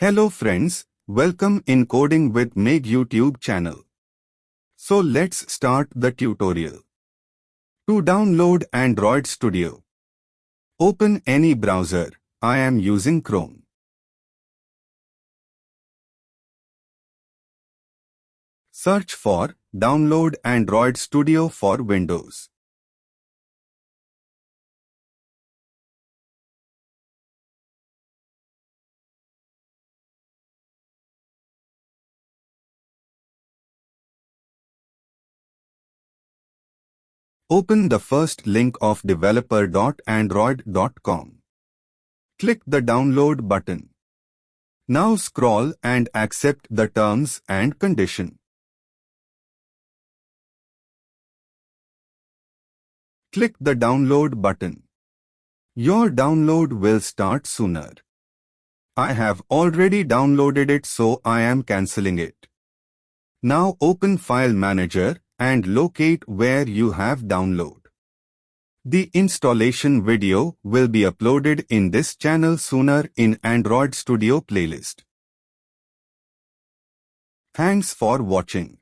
Hello friends, welcome in Coding with Meg YouTube channel. So let's start the tutorial. To download Android Studio, open any browser. I am using Chrome. Search for Download Android Studio for Windows. Open the first link of developer.android.com. Click the download button. Now scroll and accept the terms and condition. Click the download button. Your download will start sooner. I have already downloaded it, so I am cancelling it. Now open File Manager and locate where you have download. The installation video will be uploaded in this channel sooner in Android Studio playlist. Thanks for watching.